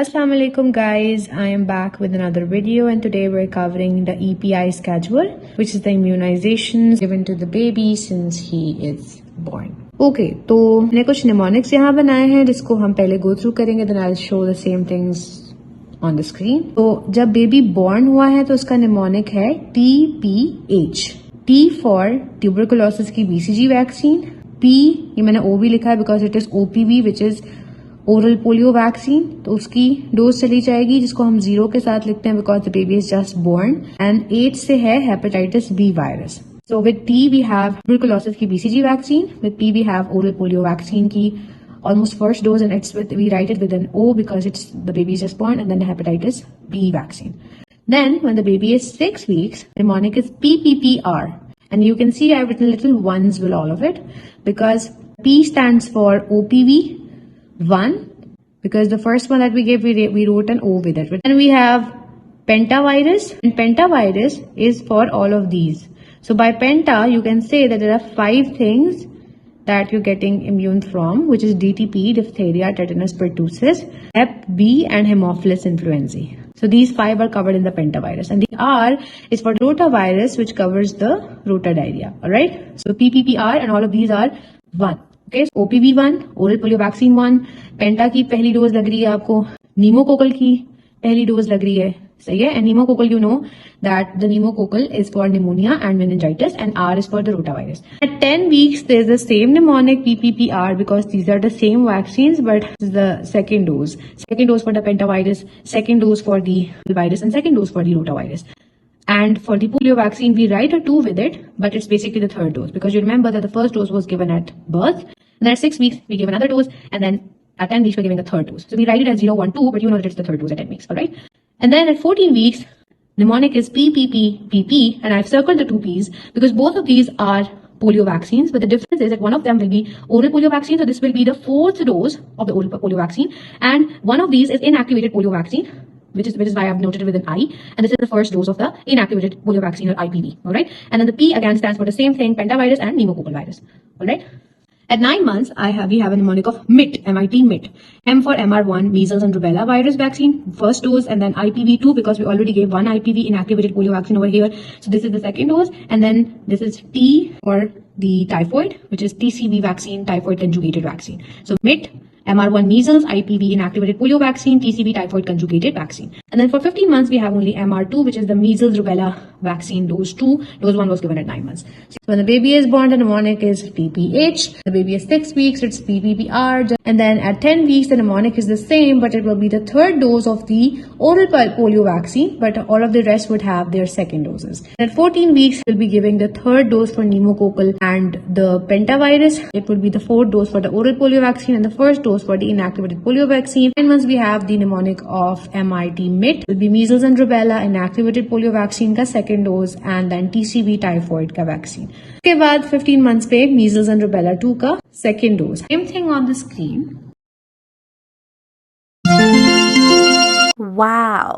Assalamu alaikum guys, I am back with another video and today we're covering the EPI schedule, which is the immunizations given to the baby since he is born. Okay, तो मैंने कुछ mnemonics यहाँ बनाए हैं जिसको हम पहले go through करेंगे, then I'll show the same things on the screen. तो जब baby born हुआ है तो उसका mnemonic है TPH. T for tuberculosis की BCG vaccine. P ये मैंने O भी लिखा है because it is OPV which is oral polio vaccine, तो उसकी डोज चली जाएगी जिसको हम 0 के साथ लिखते हैं because the baby is just born. And 8 से है hepatitis B virus. So with T V have tuberculosis की BCG vaccine, with P V have oral polio vaccine की almost first dose and it's with, we write it with an O because it's the baby is just born, and then the hepatitis B vaccine. Then when the baby is 6 weeks, mnemonic is PPPR, and you can see I've written little ones with all of it because P stands for OPV 1 because the first one that we gave we wrote an O with it. And we have pentavirus, and pentavirus is for all of these. So by penta you can say that there are 5 things that you're getting immune from, which is DTP, diphtheria, tetanus, pertussis, Hep B and Haemophilus influenzae. So these 5 are covered in the pentavirus, and the R is for rotavirus, which covers the rotadiarrhea. All right, so PPPR and all of these are 1. Okay, so OPV 1, oral polio vaccine 1, पेंटा की पहली dose लग रही है आपको, नीमोकोकल की पहली dose लग रही है, सही है. And pneumococcal you know that the pneumococcal is for pneumonia and meningitis, and R is for the rotavirus. At 10 weeks there is the same mnemonic PPPR because these are the same vaccines, but this is the second dose. Second dose for the pentavirus, second dose for the virus, and second dose for the rotavirus. And for the polio vaccine, we write a 2 with it, but it's basically the third dose because you remember that the first dose was given at birth. And then at 6 weeks, we give another dose, and then at 10 weeks, we're giving the third dose. So we write it as 0, 1, 2, but you know that it's the third dose at 10 weeks, all right? And then at 14 weeks, mnemonic is PPPPP, and I've circled the 2 Ps because both of these are polio vaccines, but the difference is that one of them will be oral polio vaccine, so this will be the 4th dose of the oral polio vaccine, and one of these is inactivated polio vaccine, which is why I've noted it with an I, and this is the first dose of the inactivated polio vaccine or IPV, all right? And then the P again stands for the same thing, pentavirus and pneumococcal virus, all right? At 9 months, we have a mnemonic of MIT, M-I-T, MIT. M for MR1, measles and rubella virus vaccine, first dose, and then IPV2 because we already gave one IPV inactivated polio vaccine over here. So this is the second dose, and then this is T for the typhoid, which is TCV vaccine, typhoid conjugated vaccine. So MIT, MR1 measles, IPV inactivated polio vaccine, TCV typhoid conjugated vaccine. And then for 15 months, we have only MR2, which is the measles rubella vaccine, dose 2. Dose 1 was given at 9 months. So when the baby is born, the mnemonic is PPH. The baby is 6 weeks, it's PPPR. And then at 10 weeks, the mnemonic is the same, but it will be the third dose of the oral polio vaccine, but all of the rest would have their second doses. At 14 weeks, we'll be giving the third dose for pneumococcal and the pentavirus. It will be the 4th dose for the oral polio vaccine and the first dose for the inactivated polio vaccine. And once we have the mnemonic of MIT MIT, will be measles and rubella inactivated polio vaccine का second dose, and then TCV typhoid का vaccine. उसके बाद 15 months पे measles and rubella 2 का second dose. Same thing on the screen. Wow.